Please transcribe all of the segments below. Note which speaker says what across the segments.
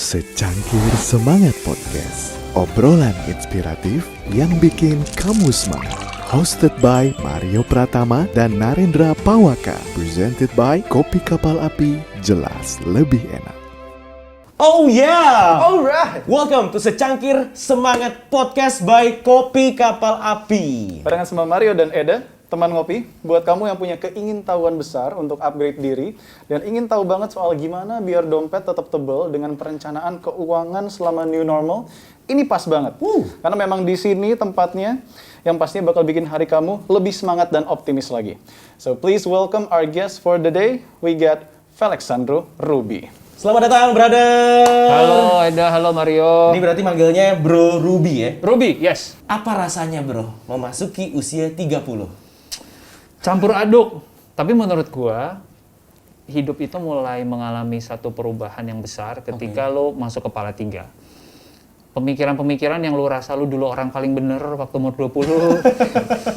Speaker 1: Secangkir Semangat Podcast. Obrolan inspiratif yang bikin kamu semangat. Hosted by Mario Pratama dan Narendra Pawaka. Presented by Kopi Kapal Api, jelas lebih enak.
Speaker 2: Oh yeah!
Speaker 3: Alright.
Speaker 2: Welcome to Secangkir Semangat Podcast by Kopi Kapal Api.
Speaker 3: Barengan sama Mario dan Eda, teman ngopi, buat kamu yang punya keingintahuan besar untuk upgrade diri dan ingin tahu banget soal gimana biar dompet tetap tebal dengan perencanaan keuangan selama new normal, ini pas banget. Karena memang di sini tempatnya yang pastinya bakal bikin hari kamu lebih semangat dan optimis lagi. So please welcome our guest for the day. We got Felixandro Ruby.
Speaker 2: Selamat datang, brother.
Speaker 4: Halo Eda, halo Mario.
Speaker 2: Ini berarti manggilnya Bro Ruby ya?
Speaker 4: Ruby, yes.
Speaker 2: Apa rasanya bro, memasuki usia 30?
Speaker 4: Campur aduk. Tapi menurut gua, hidup itu mulai mengalami satu perubahan yang besar ketika lo masuk kepala 3. Pemikiran-pemikiran yang lo rasa lo dulu orang paling bener waktu umur 20,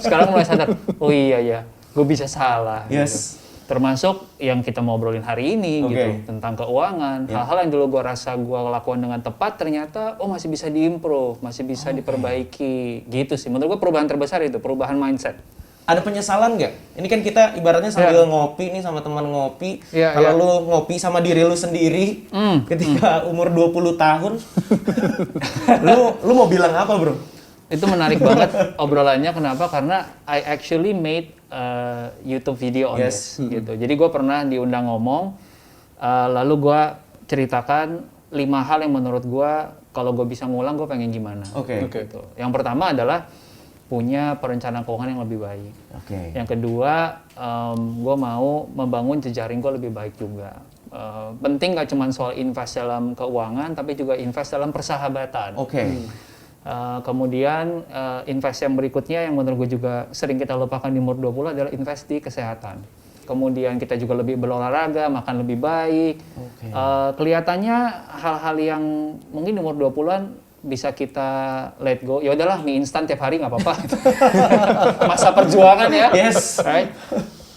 Speaker 4: sekarang mulai sadar, oh iya ya, gue bisa salah.
Speaker 2: Yes.
Speaker 4: Gitu. Termasuk yang kita mau obrolin hari ini gitu, tentang keuangan. Hal-hal yang dulu gue rasa gue lakukan dengan tepat, ternyata masih bisa diimprove, masih bisa diperbaiki. Gitu sih, menurut gue perubahan terbesar itu, perubahan mindset.
Speaker 2: Ada penyesalan nggak? Ini kan kita ibaratnya sambil ngopi nih sama teman ngopi. Kalau lu ngopi sama diri lu sendiri ketika umur 20 tahun, lu mau bilang apa bro?
Speaker 4: Itu menarik banget obrolannya. Kenapa? Karena I actually made YouTube video on this. Gitu. Jadi gue pernah diundang ngomong, lalu gue ceritakan 5 hal yang menurut gue kalau gue bisa ngulang gue pengen gimana. Gitu. Yang pertama adalah punya perencanaan keuangan yang lebih baik. Yang kedua, gue mau membangun jejaring gue lebih baik juga. Penting gak cuma soal invest dalam keuangan, tapi juga invest dalam persahabatan. Kemudian invest yang berikutnya yang menurut gue juga sering kita lupakan di umur 20 adalah invest di kesehatan. Kemudian kita juga lebih berolahraga, makan lebih baik. Kelihatannya hal-hal yang mungkin di umur 20-an bisa kita let go. Ya udahlah, mie instan tiap hari nggak apa-apa. Masa perjuangan ya.
Speaker 2: Yes.
Speaker 4: Right?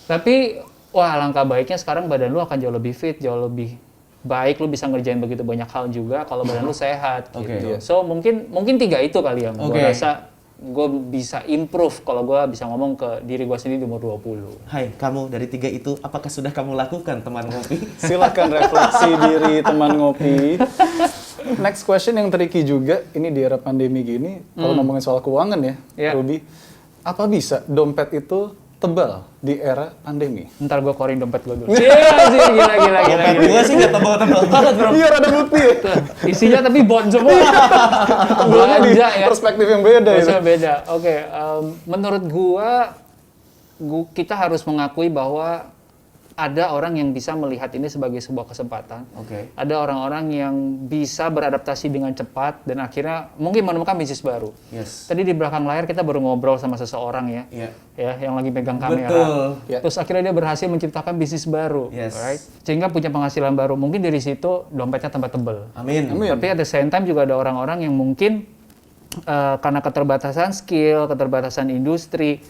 Speaker 4: Tapi alangkah baiknya sekarang badan lu akan jauh lebih fit, jauh lebih baik, lu bisa ngerjain begitu banyak hal juga kalau badan lu sehat gitu. So mungkin 3 itu kali yang gue rasa gue bisa improve kalau gue bisa ngomong ke diri gue sendiri di umur 20.
Speaker 2: Hai, kamu dari 3 itu apakah sudah kamu lakukan teman ngopi?
Speaker 3: Silakan refleksi diri teman ngopi. Next question yang tricky juga, ini di era pandemi gini, kalau ngomongin soal keuangan ya, Ruby, apa bisa dompet itu tebal di era pandemi?
Speaker 4: Ntar gue korin dompet gue dulu. Gila.
Speaker 2: Dompet gue sih nggak tebal-tebal banget bro.
Speaker 3: Biar ada bukti ya.
Speaker 4: Isinya tapi bond semua.
Speaker 3: Tebalnya di perspektif yang beda ya.
Speaker 4: Beda. Menurut gua kita harus mengakui bahwa ada orang yang bisa melihat ini sebagai sebuah kesempatan. Ada orang-orang yang bisa beradaptasi dengan cepat dan akhirnya mungkin menemukan bisnis baru. Tadi di belakang layar kita baru ngobrol sama seseorang ya yang lagi pegang kamera. Terus akhirnya dia berhasil menciptakan bisnis baru, right? Sehingga punya penghasilan baru. Mungkin dari situ dompetnya tambah tebel.
Speaker 2: Amin.
Speaker 4: Tapi at the same time juga ada orang-orang yang mungkin karena keterbatasan skill, keterbatasan industri,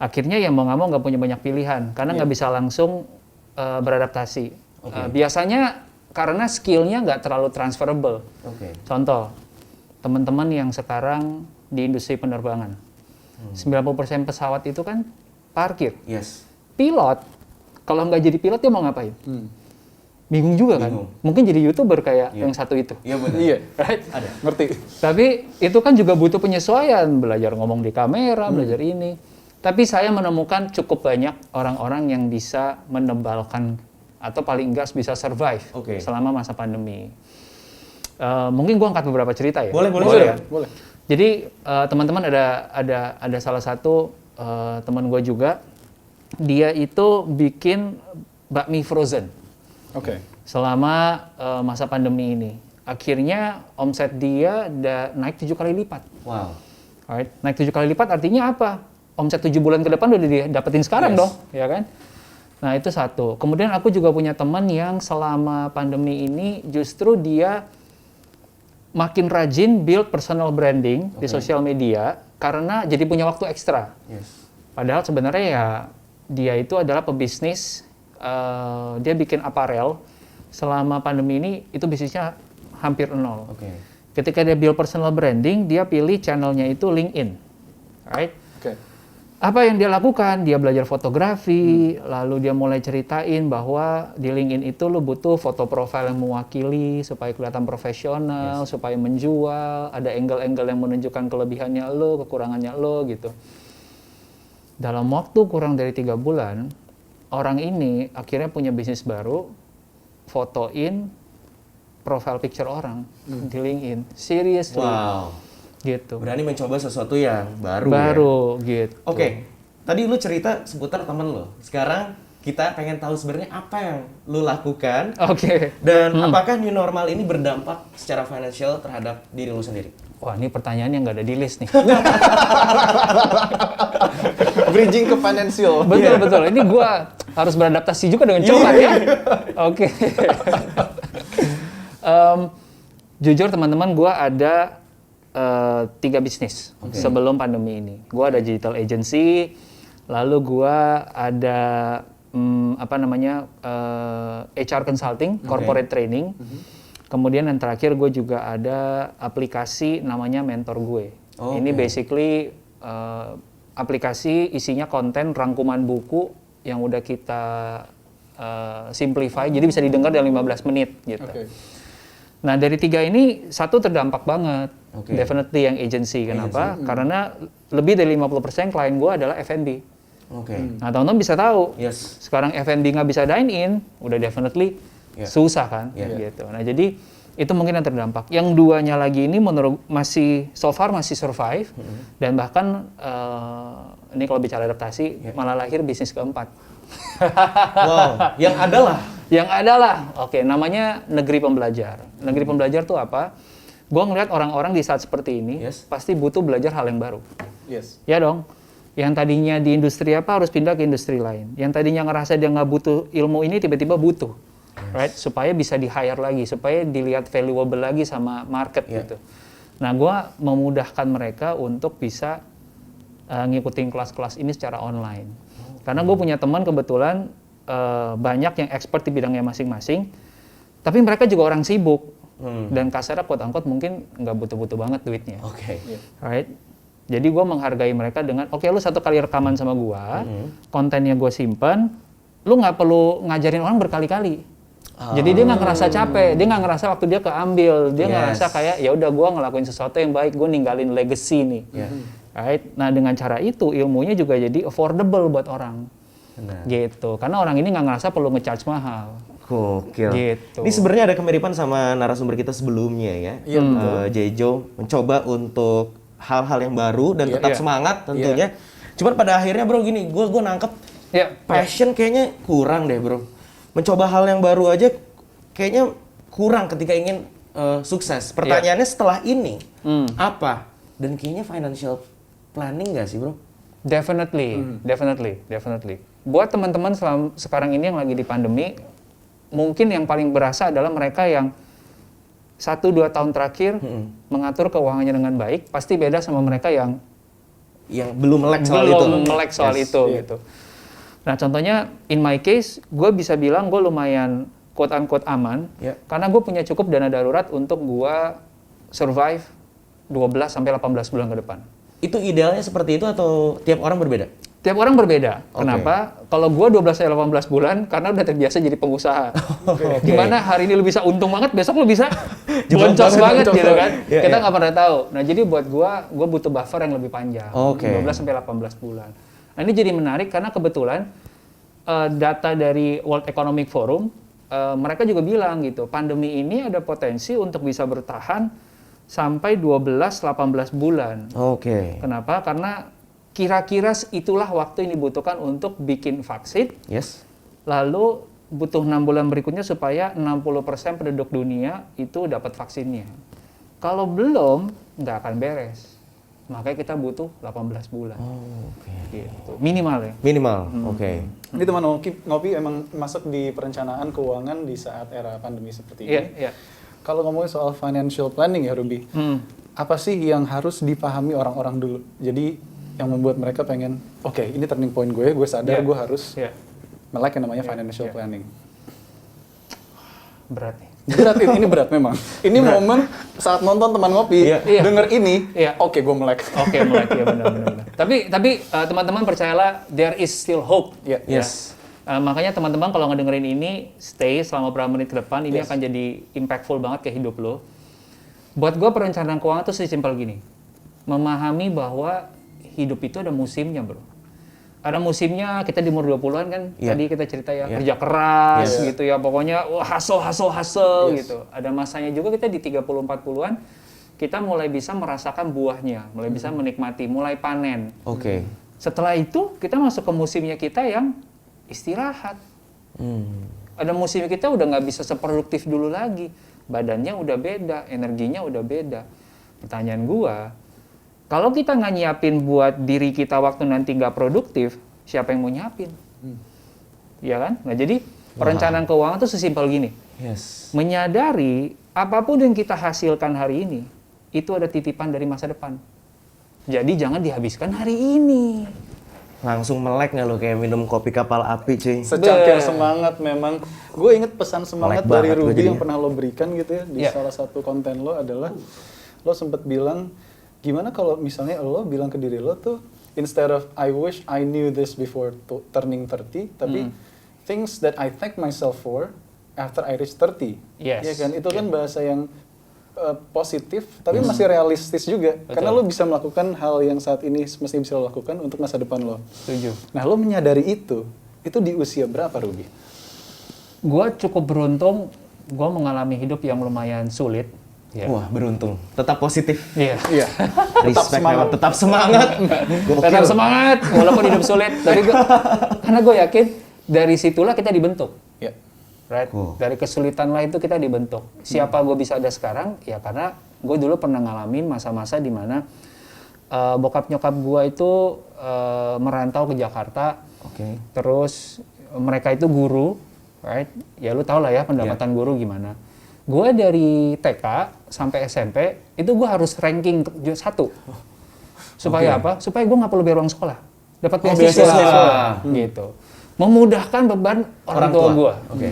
Speaker 4: akhirnya ya mau nggak mau nggak punya banyak pilihan karena nggak bisa langsung beradaptasi. Biasanya karena skillnya nggak terlalu transferable. Contoh, teman-teman yang sekarang di industri penerbangan, 90% pesawat itu kan parkir. Pilot, kalau nggak jadi pilot dia mau ngapain? Bingung juga kan? Mungkin jadi YouTuber kayak yang satu itu.
Speaker 2: Iya benar.
Speaker 4: Right?
Speaker 2: Ada.
Speaker 3: Ngerti.
Speaker 4: Tapi itu kan juga butuh penyesuaian, belajar ngomong di kamera, belajar ini. Tapi saya menemukan cukup banyak orang-orang yang bisa menebalkan atau paling enggak bisa survive selama masa pandemi. Mungkin gua angkat beberapa cerita ya.
Speaker 3: Boleh.
Speaker 4: Jadi teman-teman ada salah satu teman gua juga, dia itu bikin bakmi frozen. Selama masa pandemi ini. Akhirnya omset dia naik 7 kali lipat. Alright. Naik 7 kali lipat artinya apa? Omset 7 bulan ke depan udah didapetin sekarang dong, ya kan? Nah itu satu. Kemudian aku juga punya teman yang selama pandemi ini justru dia makin rajin build personal branding di sosial media karena jadi punya waktu ekstra. Padahal sebenarnya ya dia itu adalah pebisnis, dia bikin aparel. Selama pandemi ini itu bisnisnya hampir nol.
Speaker 2: Oke.
Speaker 4: Ketika dia build personal branding, dia pilih channelnya itu LinkedIn, right?
Speaker 3: Oke.
Speaker 4: Apa yang dia lakukan? Dia belajar fotografi, lalu dia mulai ceritain bahwa di LinkedIn itu lo butuh foto profile yang mewakili supaya kelihatan profesional, supaya menjual, ada angle-angle yang menunjukkan kelebihannya lo, kekurangannya lo gitu. Dalam waktu kurang dari 3 bulan, orang ini akhirnya punya bisnis baru, fotoin profile picture orang di LinkedIn. Seriously.
Speaker 2: Wow.
Speaker 4: Gitu.
Speaker 2: Berani mencoba sesuatu yang baru ya?
Speaker 4: Gitu.
Speaker 2: Oke. Tadi lu cerita seputar temen lo. Sekarang kita pengen tahu sebenarnya apa yang lu lakukan.
Speaker 4: Oke.
Speaker 2: Dan apakah new normal ini berdampak secara financial terhadap diri lu sendiri?
Speaker 4: Wah, ini pertanyaan yang nggak ada di list nih.
Speaker 3: Bridging ke financial.
Speaker 4: Betul. Ini gua harus beradaptasi juga dengan cepat ya. Oke. Jujur teman-teman, gua ada 3 bisnis sebelum pandemi ini. Gua ada digital agency, lalu gua ada HR consulting, corporate training. Kemudian yang terakhir gue juga ada aplikasi namanya Mentor Gue. Ini basically aplikasi isinya konten rangkuman buku yang udah kita simplify, jadi bisa didengar dalam 15 menit gitu. Nah dari 3 ini, satu terdampak banget. Definitely yang agency. Kenapa? Karena lebih dari 50% klien gue adalah F&B. Nah teman-teman bisa tahu, sekarang F&B nggak bisa dine in, udah definitely susah kan, gitu. Nah jadi itu mungkin yang terdampak. Yang 2-nya lagi ini menurut so far masih survive, dan bahkan ini kalau bicara adaptasi malah lahir bisnis keempat.
Speaker 2: Wow, yang adalah.
Speaker 4: Oke, namanya Negeri Pembelajar. Negeri Pembelajar tuh apa? Gua ngeliat orang-orang di saat seperti ini pasti butuh belajar hal yang baru. Ya dong. Yang tadinya di industri apa harus pindah ke industri lain. Yang tadinya ngerasa dia nggak butuh ilmu ini tiba-tiba butuh, right? Supaya bisa di-hire lagi, supaya dilihat valuable lagi sama market gitu. Nah, gua memudahkan mereka untuk bisa ngikutin kelas-kelas ini secara online. Karena gue punya teman kebetulan banyak yang expert di bidangnya masing-masing, tapi mereka juga orang sibuk. Dan kasarnya quote-unquote mungkin nggak butuh-butuh banget duitnya. Right? Jadi gue menghargai mereka dengan, oke, lu 1 kali rekaman sama gue, kontennya gue simpen, lu nggak perlu ngajarin orang berkali-kali. Jadi dia nggak ngerasa capek, dia nggak ngerasa waktu dia keambil, dia ngerasa kayak ya udah gue ngelakuin sesuatu yang baik, gue ninggalin legacy nih. Right? Nah dengan cara itu ilmunya juga jadi affordable buat orang. Gitu. Karena orang ini nggak ngerasa perlu nge-charge mahal.
Speaker 2: Gokil.
Speaker 4: Gitu.
Speaker 2: Ini sebenarnya ada kemiripan sama narasumber kita sebelumnya ya. Jejo mencoba untuk hal-hal yang baru dan tetap semangat tentunya. Cuman pada akhirnya bro gini, gue nangkep passion kayaknya kurang deh bro. Mencoba hal yang baru aja kayaknya kurang ketika ingin sukses. Pertanyaannya setelah ini apa? Dan kayaknya financial planning nggak sih bro?
Speaker 4: Definitely. Buat teman-teman sekarang ini yang lagi di pandemi, mungkin yang paling berasa adalah mereka yang 1-2 tahun terakhir mengatur keuangannya dengan baik, pasti beda sama mereka yang
Speaker 2: belum melek soal itu.
Speaker 4: Gitu. Nah contohnya, in my case, gue bisa bilang gue lumayan quote-unquote aman, karena gue punya cukup dana darurat untuk gue survive 12-18 bulan ke depan.
Speaker 2: Itu idealnya seperti itu atau tiap orang berbeda?
Speaker 4: Tiap orang berbeda. Kenapa? Kalau gue 12-18 bulan, karena udah terbiasa jadi pengusaha. Gimana hari ini lu bisa untung banget, besok lu bisa boncos banget gitu kan. Kita nggak pernah tahu. Nah jadi buat gue butuh buffer yang lebih panjang. 12-18 bulan. Nah ini jadi menarik karena kebetulan data dari World Economic Forum, mereka juga bilang gitu, pandemi ini ada potensi untuk bisa bertahan sampai 12-18 bulan. Kenapa? Karena kira-kira itulah waktu yang dibutuhkan untuk bikin vaksin. Lalu butuh 6 bulan berikutnya supaya 60% penduduk dunia itu dapat vaksinnya. Kalau belum, nggak akan beres. Makanya kita butuh 18 bulan. Gitu. Minimal ya?
Speaker 3: Ini teman ngopi emang masuk di perencanaan keuangan di saat era pandemi seperti ini. Kalau ngomongin soal financial planning ya Ruby, apa sih yang harus dipahami orang-orang dulu? Jadi yang membuat mereka pengen, oke, ini turning point gue sadar gue harus melek yang namanya financial planning.
Speaker 4: Berat nih.
Speaker 3: Berat ini berat memang. Ini momen saat nonton teman ngopi,
Speaker 4: Iya.
Speaker 3: denger ini,
Speaker 4: Iya.
Speaker 3: oke gue melek.
Speaker 4: Oke, melek ya benar. Tapi teman-teman percayalah, there is still hope.
Speaker 3: Iya.
Speaker 2: Yes.
Speaker 4: Makanya teman-teman kalau ngedengerin ini, stay selama beberapa menit ke depan, ini
Speaker 3: Yes.
Speaker 4: akan jadi impactful banget ke hidup lo. Buat gue perencanaan keuangan tuh sesimpel gini, memahami bahwa hidup itu ada musimnya bro. Ada musimnya kita di umur 20-an kan, tadi kita cerita ya, kerja keras gitu ya, pokoknya hustle gitu. Ada masanya juga kita di 30-40-an, kita mulai bisa merasakan buahnya, mulai bisa menikmati, mulai panen.
Speaker 2: Oke.
Speaker 4: Setelah itu kita masuk ke musimnya kita yang istirahat. Ada musimnya kita udah nggak bisa seproduktif dulu lagi, badannya udah beda, energinya udah beda. Pertanyaan gua, kalau kita nggak nyiapin buat diri kita waktu nanti nggak produktif, siapa yang mau nyiapin? Iya kan? Nah jadi perencanaan keuangan tuh sesimpel gini.
Speaker 2: Yes.
Speaker 4: Menyadari apapun yang kita hasilkan hari ini, itu ada titipan dari masa depan. Jadi jangan dihabiskan hari ini.
Speaker 2: Langsung melek nggak lo kayak minum kopi kapal api cuy?
Speaker 3: Secangkir semangat memang. Gue inget pesan semangat
Speaker 2: Melek
Speaker 3: dari
Speaker 2: banget gue
Speaker 3: Ruby
Speaker 2: jadinya.
Speaker 3: yang pernah lo berikan gitu ya di salah satu konten lo adalah lo sempet bilang gimana kalau misalnya lo bilang ke diri lo tuh instead of I wish I knew this before turning 30, tapi things that I thank myself for after I reach 30.
Speaker 4: Yes.
Speaker 3: Ya kan itu kan bahasa yang positif tapi masih realistis juga. Karena lo bisa melakukan hal yang saat ini mesti bisa lo lakukan untuk masa depan lo.
Speaker 4: Setuju.
Speaker 3: Nah, lo menyadari itu di usia berapa, Ruby?
Speaker 4: Gue cukup beruntung, gue mengalami hidup yang lumayan sulit. Ya.
Speaker 2: Wah beruntung. Tetap positif.
Speaker 4: Iya.
Speaker 3: Iya.
Speaker 2: Respect
Speaker 3: semangat.
Speaker 2: memang. Tetap semangat.
Speaker 4: Tetap semangat, walaupun hidup sulit. Karena gue yakin dari situlah kita dibentuk.
Speaker 3: Iya.
Speaker 4: Right? Dari kesulitan lah itu kita dibentuk. Siapa gue bisa ada sekarang? Ya karena gue dulu pernah ngalamin masa-masa di mana bokap nyokap gue itu merantau ke Jakarta.
Speaker 2: Oke.
Speaker 4: Terus mereka itu guru, right? Ya lu tau lah ya pendapatan guru gimana. Gue dari TK sampai SMP itu gue harus ranking 1. Supaya apa? Supaya gue nggak perlu bayar uang sekolah, dapat beasiswa. Gitu. Memudahkan beban orang tua gue.
Speaker 2: Oke.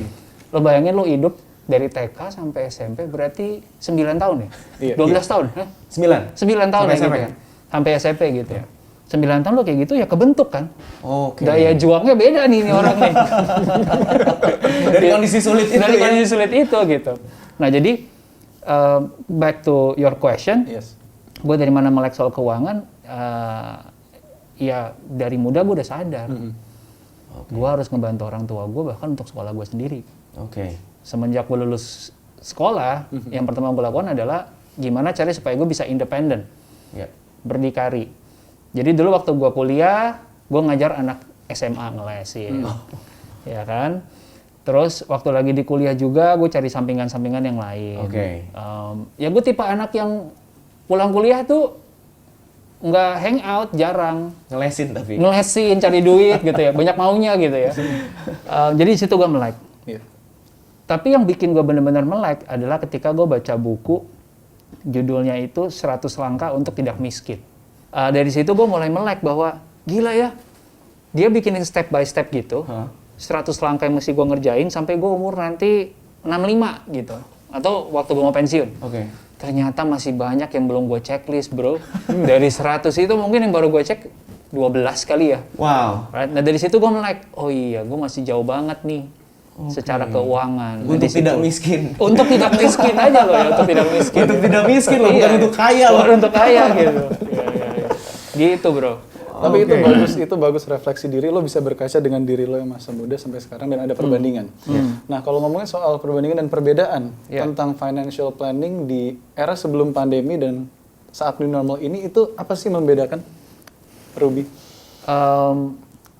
Speaker 4: Lo bayangin lo hidup dari TK sampai SMP berarti 9 tahun ya?
Speaker 3: Iya.
Speaker 4: 12 tahun? Hah?
Speaker 2: 9?
Speaker 4: 9 tahun
Speaker 2: Sampai
Speaker 4: ya gitu
Speaker 2: SMP?
Speaker 4: kan? Sampai SMP gitu ya. 9 tahun lo kayak gitu ya kebentuk kan?
Speaker 2: Oke.
Speaker 4: Daya juangnya beda nih orang nih.
Speaker 2: Dari kondisi sulit itu
Speaker 4: Dari
Speaker 2: ya?
Speaker 4: kondisi sulit itu gitu. Nah jadi back to your question,
Speaker 3: Yes.
Speaker 4: gue dari mana melek soal keuangan, ya dari muda gue udah sadar. Gue harus ngebantu orang tua gue bahkan untuk sekolah gue sendiri.
Speaker 2: Oke.
Speaker 4: Semenjak gue lulus sekolah, yang pertama gue lakukan adalah gimana cara supaya gue bisa independen,
Speaker 2: Ya.
Speaker 4: berdikari. Jadi dulu waktu gue kuliah, gue ngajar anak SMA ngelesin, ya kan. Terus waktu lagi di kuliah juga, gue cari sampingan-sampingan yang lain.
Speaker 2: Oke.
Speaker 4: Ya gue tipe anak yang pulang kuliah tuh nggak hangout, jarang.
Speaker 2: Ngelesin tapi.
Speaker 4: Ngelesin, cari duit gitu ya, banyak maunya gitu ya. Jadi di situ gue melek.
Speaker 3: Iya.
Speaker 4: Tapi yang bikin gue benar-benar melek adalah ketika gue baca buku, judulnya itu 100 Langkah untuk Tidak Miskin. Dari situ gue mulai melek bahwa, gila ya, dia bikinin step by step gitu, 100 langkah yang mesti gue ngerjain sampai gue umur nanti 65 gitu. Atau waktu gue mau pensiun.
Speaker 2: Oke.
Speaker 4: Ternyata masih banyak yang belum gue checklist bro. Dari 100 itu mungkin yang baru gue cek 12 kali ya.
Speaker 2: Wow.
Speaker 4: Right? Nah dari situ gue melek, oh iya gue masih jauh banget nih secara keuangan. Nah,
Speaker 2: Untuk
Speaker 4: di situ.
Speaker 2: tidak miskin.
Speaker 4: Untuk tidak miskin aja loh ya, untuk tidak miskin.
Speaker 2: Untuk tidak miskin loh, bukan
Speaker 4: Iya.
Speaker 2: untuk kaya loh.
Speaker 4: Bukan untuk kaya gitu. Iya. Gitu bro.
Speaker 3: Tapi itu bagus refleksi diri, lo bisa berkaca dengan diri lo yang masa muda sampai sekarang dan ada perbandingan. Nah, kalau ngomongin soal perbandingan dan perbedaan tentang financial planning di era sebelum pandemi dan saat new normal ini, itu apa sih membedakan, Ruby?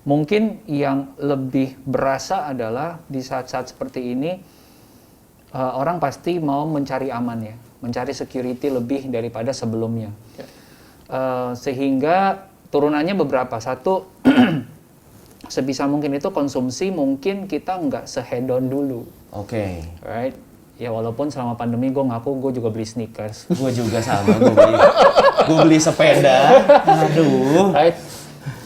Speaker 4: Mungkin yang lebih berasa adalah di saat-saat seperti ini orang pasti mau mencari aman ya, mencari security lebih daripada sebelumnya. Sehingga turunannya beberapa. Satu, sebisa mungkin itu konsumsi mungkin kita nggak se-hedon dulu.
Speaker 2: Oke.
Speaker 4: Right? Ya walaupun selama pandemi gue ngaku gue juga beli sneakers.
Speaker 2: Gue juga sama, gue beli sepeda. Aduh.
Speaker 4: Right?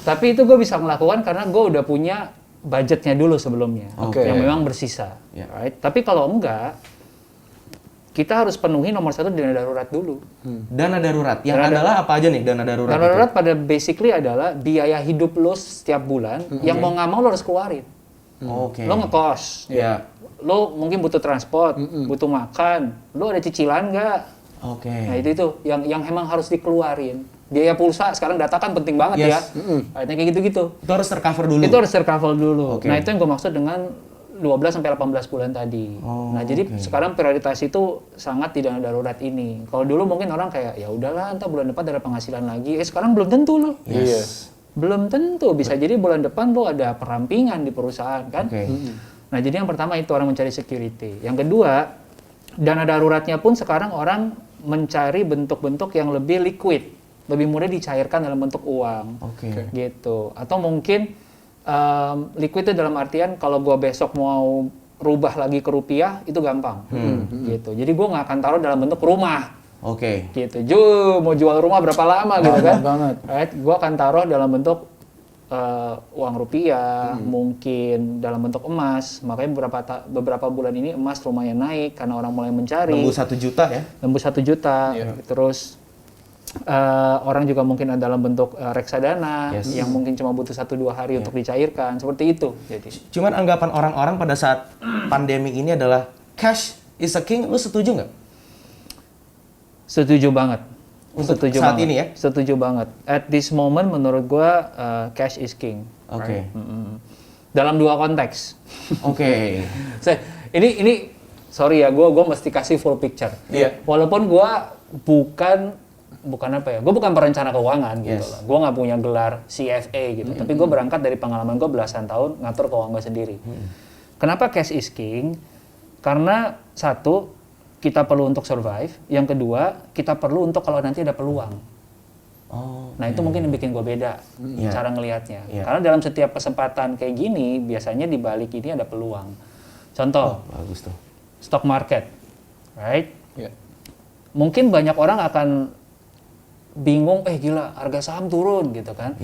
Speaker 4: Tapi itu gue bisa melakukan karena gue udah punya budgetnya dulu sebelumnya,
Speaker 2: Oke.
Speaker 4: yang memang bersisa.
Speaker 2: Ya.
Speaker 4: Right? Tapi kalau enggak, kita harus penuhi nomor satu dana darurat dulu.
Speaker 2: Dana darurat, yang adalah apa aja nih dana darurat?
Speaker 4: Dana darurat pada basically adalah biaya hidup lo setiap bulan, yang mau nggak mau lo harus keluarin.
Speaker 2: Oke.
Speaker 4: Lo ngekos, lo mungkin butuh transport, butuh makan, lo ada cicilan nggak?
Speaker 2: Oke.
Speaker 4: Nah itu yang emang harus dikeluarin. Biaya pulsa sekarang data kan penting banget ya. Artinya kayak gitu-gitu.
Speaker 2: Itu harus tercover dulu.
Speaker 4: Itu harus tercover dulu.
Speaker 2: Okay.
Speaker 4: Nah itu yang gue maksud dengan 12 sampai 18 bulan tadi. Nah, jadi sekarang prioritas itu sangat di dana darurat ini. Kalau dulu mungkin orang kayak ya udahlah, entar bulan depan ada penghasilan lagi. Sekarang belum tentu loh. Belum tentu. Bisa jadi bulan depan lo ada perampingan di perusahaan kan. Nah, jadi yang pertama itu orang mencari security. Yang kedua, dana daruratnya pun sekarang orang mencari bentuk-bentuk yang lebih liquid, lebih mudah dicairkan dalam bentuk uang. Gitu. Atau mungkin liquid itu dalam artian kalau gue besok mau rubah lagi ke rupiah itu gampang, gitu. Jadi gue nggak akan taruh dalam bentuk rumah, gitu. Mau jual rumah berapa lama gitu kan? Right? Gue akan taruh dalam bentuk uang rupiah, mungkin dalam bentuk emas. Makanya beberapa bulan ini emas lumayan naik karena orang mulai mencari.
Speaker 2: Nembus 1 juta ya?
Speaker 4: Nembus 1 juta. Terus orang juga mungkin ada dalam bentuk reksadana yang mungkin cuma butuh 1-2 hari untuk dicairkan, seperti itu. Jadi
Speaker 2: cuman anggapan orang-orang pada saat pandemi ini adalah cash is a king. Lu setuju nggak?
Speaker 4: Setuju banget.
Speaker 2: Untuk
Speaker 4: setuju
Speaker 2: saat
Speaker 4: banget.
Speaker 2: ini ya?
Speaker 4: Setuju banget. At this moment menurut gua cash is king. Dalam 2 konteks. Ini sorry ya, gua mesti kasih full picture. Walaupun gua bukan apa ya, gue bukan perencana keuangan gitu loh. Gue nggak punya gelar CFA gitu, tapi gue berangkat dari pengalaman gue belasan tahun ngatur keuangan gue sendiri. Kenapa cash is king? Karena satu, kita perlu untuk survive. Yang kedua, kita perlu untuk kalau nanti ada peluang. Nah itu mungkin yang bikin gue beda cara ngelihatnya. Karena dalam setiap kesempatan kayak gini, biasanya di balik ini ada peluang. Contoh,
Speaker 2: bagus tuh.
Speaker 4: Stock market, right? Mungkin banyak orang akan bingung, gila harga saham turun gitu kan.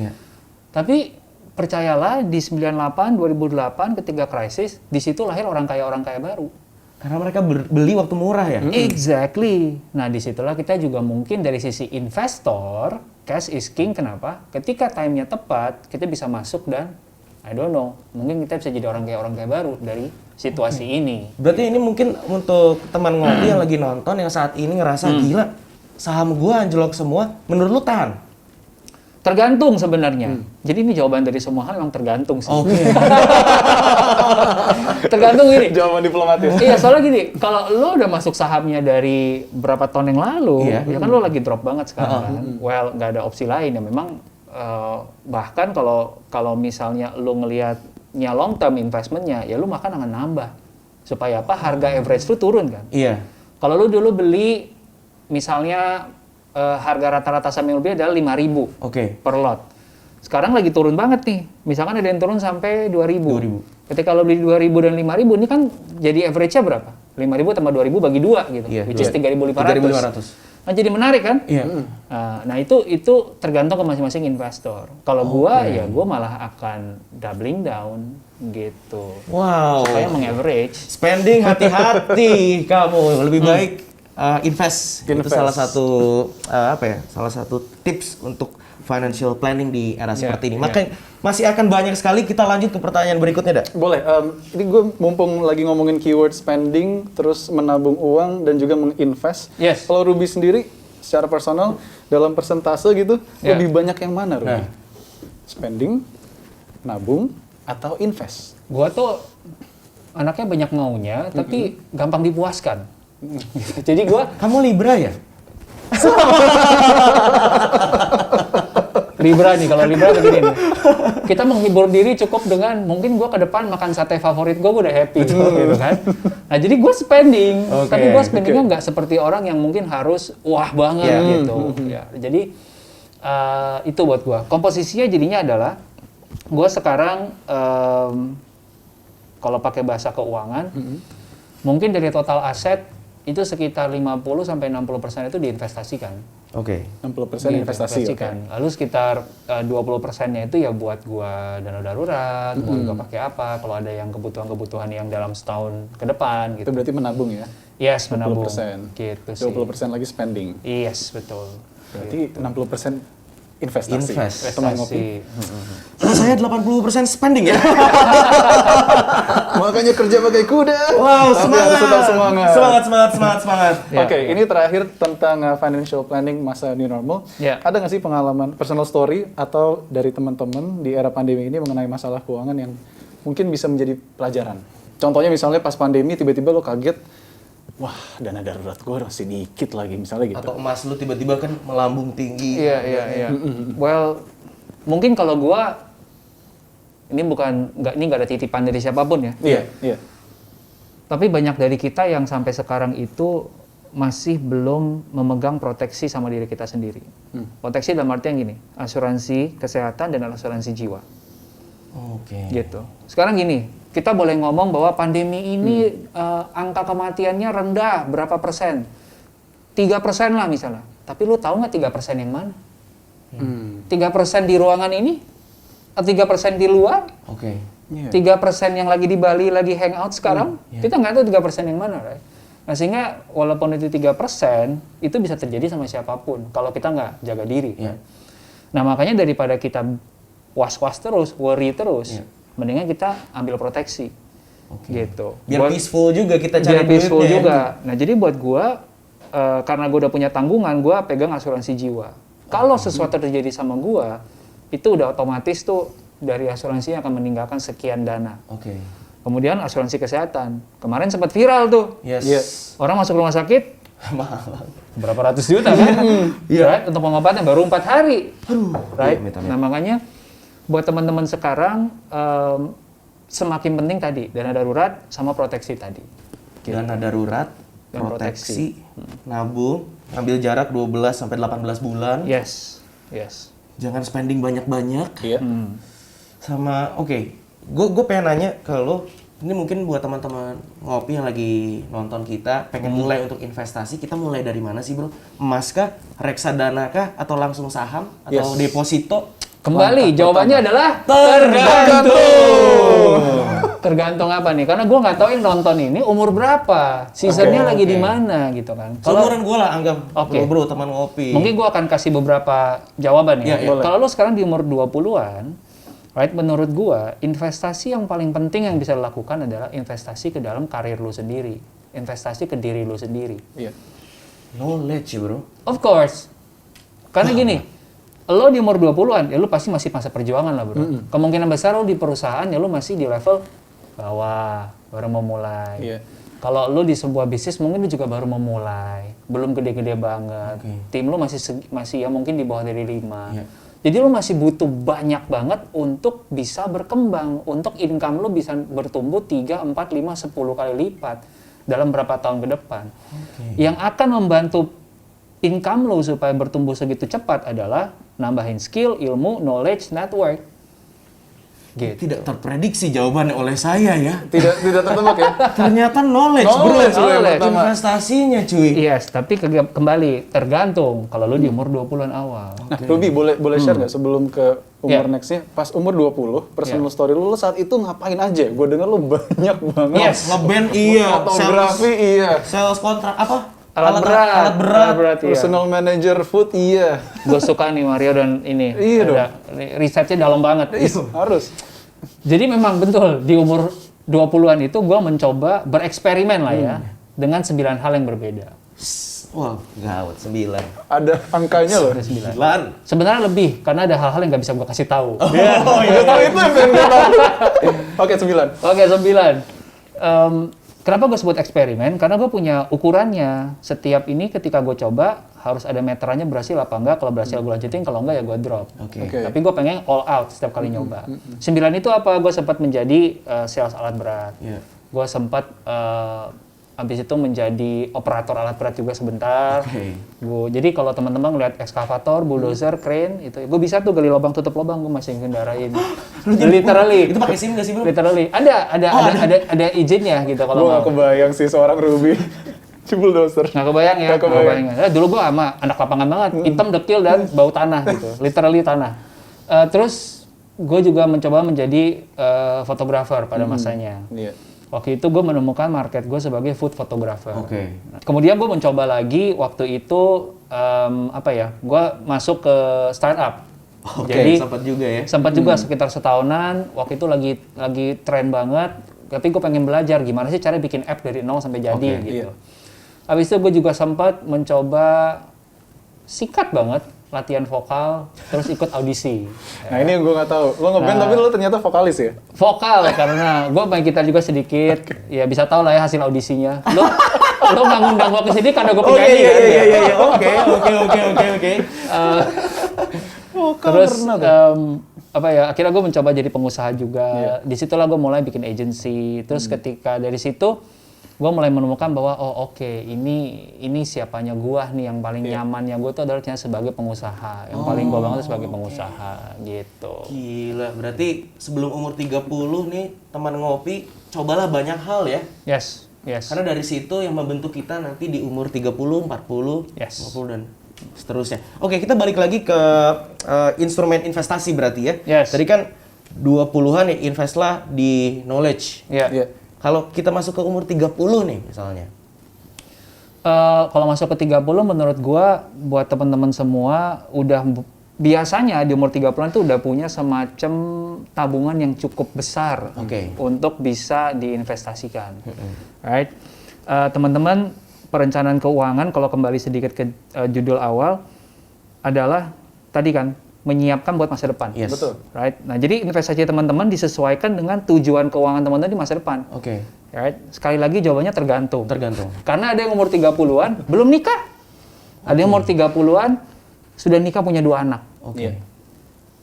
Speaker 4: Tapi percayalah di 98, 2008 ketika krisis, di situ lahir orang kaya baru.
Speaker 2: Karena mereka beli waktu murah ya?
Speaker 4: Exactly. Nah disitulah kita juga mungkin dari sisi investor, cash is king. Kenapa? Ketika time-nya tepat, kita bisa masuk dan I don't know, mungkin kita bisa jadi orang kaya baru dari situasi ini.
Speaker 2: Berarti ini mungkin untuk teman ngopi yang lagi nonton yang saat ini ngerasa gila, saham gua anjlok semua, menurut lu tahan?
Speaker 4: Tergantung sebenarnya. Jadi ini jawaban dari semua hal memang tergantung sih. Tergantung ini.
Speaker 3: Jawaban diplomatis.
Speaker 4: Iya, soalnya gini, kalau lo udah masuk sahamnya dari berapa tahun yang lalu, ya kan lo lagi drop banget sekarang kan. Well, nggak ada opsi lain ya memang. Bahkan kalau misalnya lo ngelihatnya long term investmentnya, ya lo makan akan nambah. Supaya apa? Harga average lo turun kan. Kalau lo dulu beli misalnya harga rata-rata saham yang lebih adalah 5.000 per lot. Sekarang lagi turun banget nih. Misalkan ada yang turun sampai 2.000. Ketika lo beli 2.000 dan 5.000, ini kan jadi average-nya berapa? 5.000 tambah 2.000 bagi 2 gitu. Which is 3.500. Nah, jadi menarik kan? Nah, itu tergantung ke masing-masing investor. Kalau gua ya gua malah akan doubling down gitu.
Speaker 2: Wow.
Speaker 4: Supaya meng-average.
Speaker 2: Spending hati-hati kamu, lebih baik invest. Itu salah satu salah satu tips untuk financial planning di era seperti ini. Makanya masih akan banyak sekali. Kita lanjut ke pertanyaan berikutnya, Dak.
Speaker 3: Boleh. Ini gue mumpung lagi ngomongin keyword spending, terus menabung uang dan juga menginvest. Kalau Ruby sendiri secara personal dalam persentase gitu lebih banyak yang mana, Ruby? Spending, nabung, atau invest?
Speaker 4: Gua tuh anaknya banyak maunya, tapi gampang dipuaskan. Jadi
Speaker 2: kamu Libra ya?
Speaker 4: Libra nih, kalau Libra begini nih. Kita menghibur diri cukup dengan mungkin gue ke depan makan sate favorit gue udah happy gitu kan. Nah jadi gue spending, tapi gue spendingnya nggak seperti orang yang mungkin harus wah banget gitu. Ya, jadi itu buat gue. Komposisinya jadinya adalah gue sekarang kalau pakai bahasa keuangan, mungkin dari total aset itu sekitar 50-60% itu diinvestasikan.
Speaker 3: 60% investasi.
Speaker 4: Lalu sekitar 20%-nya itu ya buat gua dana darurat, mau gua pakai apa, kalau ada yang kebutuhan-kebutuhan yang dalam setahun ke depan gitu.
Speaker 3: Itu berarti menabung ya?
Speaker 4: Yes, menabung.
Speaker 3: 20%.
Speaker 4: Gitu sih.
Speaker 3: 20% lagi spending.
Speaker 4: Yes, betul.
Speaker 3: Berarti 60% investasi. Teman ngopi.
Speaker 2: Kalau saya 80% spending ya.
Speaker 3: Makanya kerja pakai kuda.
Speaker 2: Wow,
Speaker 3: Tapi harus tetap semangat.
Speaker 2: Semangat.
Speaker 4: Ya,
Speaker 3: Oke, ini terakhir tentang financial planning masa new normal.
Speaker 4: Ya.
Speaker 3: Ada nggak sih pengalaman personal story atau dari teman-teman di era pandemi ini mengenai masalah keuangan yang mungkin bisa menjadi pelajaran? Contohnya misalnya pas pandemi tiba-tiba lo kaget, wah dana darurat gue masih dikit lagi misalnya gitu.
Speaker 2: Atau emas lu tiba-tiba kan melambung tinggi.
Speaker 4: Iya. Well, mungkin kalau gua ini nggak ada titipan dari siapapun ya.
Speaker 3: Iya.
Speaker 4: Tapi banyak dari kita yang sampai sekarang itu masih belum memegang proteksi sama diri kita sendiri. Proteksi dalam artian gini, asuransi kesehatan dan asuransi jiwa.
Speaker 2: Oke.
Speaker 4: Gitu. Sekarang gini, kita boleh ngomong bahwa pandemi ini angka kematiannya rendah berapa persen? 3% lah misalnya. Tapi lu tahu nggak 3% yang mana? 3% di ruangan ini? 3% di luar?
Speaker 2: Oke.
Speaker 4: 3% yang lagi di Bali, lagi hangout sekarang? Kita nggak tahu 3% yang mana, right? Nah sehingga walaupun itu 3%, itu bisa terjadi sama siapapun kalau kita nggak jaga diri.
Speaker 2: Yeah.
Speaker 4: Nah makanya daripada kita was-was terus, worry terus, mendingan kita ambil proteksi. Gitu.
Speaker 2: Biar peaceful juga kita cari
Speaker 4: biar peaceful
Speaker 2: duitnya.
Speaker 4: juga. Nah jadi buat gua, karena gua udah punya tanggungan, gua pegang asuransi jiwa. Kalau sesuatu terjadi sama gua, itu udah otomatis tuh dari asuransi akan meninggalkan sekian dana.
Speaker 2: Oke.
Speaker 4: Kemudian asuransi kesehatan. Kemarin sempat viral tuh.
Speaker 2: Yes.
Speaker 4: Orang masuk rumah sakit,
Speaker 2: Mahal.
Speaker 4: berapa ratus juta kan? Right? Untuk pengobatan baru 4 hari. Right? Nah makanya buat teman-teman sekarang semakin penting tadi dana darurat sama proteksi tadi.
Speaker 2: Dana darurat,
Speaker 4: Dan
Speaker 2: proteksi, nabung, ambil jarak 12 sampai 18 bulan.
Speaker 4: Yes.
Speaker 2: Jangan spending banyak-banyak.
Speaker 3: Iya.
Speaker 2: Sama gue pengen nanya ke lo, ini mungkin buat teman-teman ngopi yang lagi nonton kita, pengen mulai untuk investasi, kita mulai dari mana sih bro? Emas kah, reksadana kah, atau langsung saham, atau deposito?
Speaker 4: Kembali, jawabannya adalah tergantung apa nih? Karena gue nggak tahu yang nonton ini umur berapa, seasonnya lagi di mana gitu kan.
Speaker 2: Seumuran gue lah anggap, bro, teman ngopi.
Speaker 4: Mungkin gue akan kasih beberapa jawaban ya.
Speaker 2: Iya.
Speaker 4: Kalau lo sekarang di umur 20-an, right, menurut gue investasi yang paling penting yang bisa lo lakukan adalah investasi ke dalam karir lo sendiri, investasi ke diri lo sendiri.
Speaker 3: Iya.
Speaker 2: Knowledge ya bro.
Speaker 4: Of course. Karena gini, lo di umur 20-an, ya lo pasti masih masa perjuangan lah bro. Kemungkinan besar lo di perusahaan, ya lo masih di level bawah, baru mau mulai.
Speaker 3: Iya.
Speaker 4: Kalau lo di sebuah bisnis, mungkin lo juga baru mau mulai. Belum gede-gede banget. Tim lo masih ya mungkin di bawah dari 5. Jadi lo masih butuh banyak banget untuk bisa berkembang. Untuk income lo bisa bertumbuh 3, 4, 5, 10 kali lipat dalam berapa tahun ke depan. Yang akan membantu income lo supaya bertumbuh segitu cepat adalah nambahin skill, ilmu, knowledge, network. Gitu.
Speaker 2: Tidak terprediksi jawabannya oleh saya ya.
Speaker 3: Tidak tertebak ya.
Speaker 2: Ternyata knowledge bro. Investasinya cuy.
Speaker 4: Yes, tapi kembali tergantung kalau lu di umur 20-an awal.
Speaker 3: Nah, Ruby boleh share nggak sebelum ke umur nextnya? Pas umur 20, personal story lu saat itu ngapain aja? Gue denger lu banyak banget.
Speaker 2: Yes, ngeband iya.
Speaker 3: Fotografi iya.
Speaker 2: Sales kontrak apa?
Speaker 4: Alat berat, iya.
Speaker 3: Personal manager food iya.
Speaker 4: Gue suka nih Mario dan ini.
Speaker 3: Iya dong.
Speaker 4: Risetnya dalam banget.
Speaker 3: Harus.
Speaker 4: Jadi memang betul di umur 20-an itu gue mencoba bereksperimen lah ya dengan 9 hal yang berbeda.
Speaker 2: Wah, gawat 9.
Speaker 3: Ada angkanya loh.
Speaker 2: 9.
Speaker 4: Sebenarnya lebih karena ada hal-hal yang nggak bisa gue kasih tahu.
Speaker 3: Oh iya. Itu yang pengen gue tahu. Oke, 9.
Speaker 4: Oke, 9. Kenapa gue sebut eksperimen? Karena gue punya ukurannya. Setiap ini ketika gue coba, harus ada meterannya berhasil apa enggak. Kalau berhasil gue lanjutin, kalau enggak ya gue drop. Tapi gue pengen all out setiap kali nyoba. 9 itu apa? Gue sempat menjadi sales alat berat. Gue sempat habis itu menjadi operator alat berat juga sebentar. Jadi kalau teman-teman ngeliat ekskavator, bulldozer, crane, itu gue bisa tuh gali lubang tutup lubang, gue masih kendarain. Literally.
Speaker 2: Itu pakai SIM nggak sih bro?
Speaker 4: Literally. Ada izinnya gitu kalau
Speaker 3: Gue nggak kebayang sih seorang Ruby bulldozer.
Speaker 4: Nggak kebayang ya?
Speaker 3: Nggak kebayang.
Speaker 4: Dulu gue sama anak lapangan banget, hitam dekil dan bau tanah gitu, literally tanah. Terus gue juga mencoba menjadi fotografer pada masanya. Waktu itu gue menemukan market gue sebagai food photographer.
Speaker 2: Oke.
Speaker 4: Kemudian gue mencoba lagi waktu itu gue masuk ke startup.
Speaker 2: Oke,
Speaker 4: Jadi
Speaker 2: sempat juga ya.
Speaker 4: sempat juga sekitar setahunan. Waktu itu lagi tren banget. Tapi gue pengen belajar gimana sih cara bikin app dari nol sampai jadi gitu. Habis itu gue juga sempat mencoba singkat banget latihan vokal, terus ikut audisi.
Speaker 3: Nah ini yang gue nggak tahu. Lo ngeband tapi lo ternyata vokalis ya?
Speaker 4: Vokal karena gue main gitar juga sedikit. Ya bisa tahu lah ya hasil audisinya. Lo nggak ngundang gue ke sini karena gue penyanyi kan?
Speaker 2: Iya. Oke.
Speaker 4: Terus akhirnya gue mencoba jadi pengusaha juga. Disitulah gue mulai bikin agency. Terus ketika dari situ gue mulai menemukan bahwa ini siapanya gue nih yang paling nyamannya gue tuh adalah sebagai pengusaha. Yang paling gue banget sebagai pengusaha gitu.
Speaker 2: Gila, berarti sebelum umur 30 nih teman ngopi cobalah banyak hal ya.
Speaker 4: Yes.
Speaker 2: Karena dari situ yang membentuk kita nanti di umur 30, 40, 50 dan seterusnya. Oke, kita balik lagi ke instrumen investasi berarti ya.
Speaker 4: Yes.
Speaker 2: Tadi kan 20-an ya invest lah di knowledge.
Speaker 4: Iya.
Speaker 2: Kalau kita masuk ke umur 30 nih misalnya.
Speaker 4: Kalau masuk ke 30 menurut gua buat teman-teman semua biasanya di umur 30-an tuh udah punya semacam tabungan yang cukup besar untuk bisa diinvestasikan. Right? Teman-teman, perencanaan keuangan kalau kembali sedikit ke judul awal adalah tadi kan menyiapkan buat masa depan.
Speaker 2: Yes.
Speaker 3: Betul.
Speaker 4: Right? Nah, jadi investasi teman-teman disesuaikan dengan tujuan keuangan teman-teman di masa depan.
Speaker 2: Oke.
Speaker 4: Right? Sekali lagi jawabannya tergantung.
Speaker 2: Tergantung.
Speaker 4: Karena ada yang umur 30-an belum nikah. Ada yang umur 30-an sudah nikah punya 2 anak.
Speaker 2: Oke.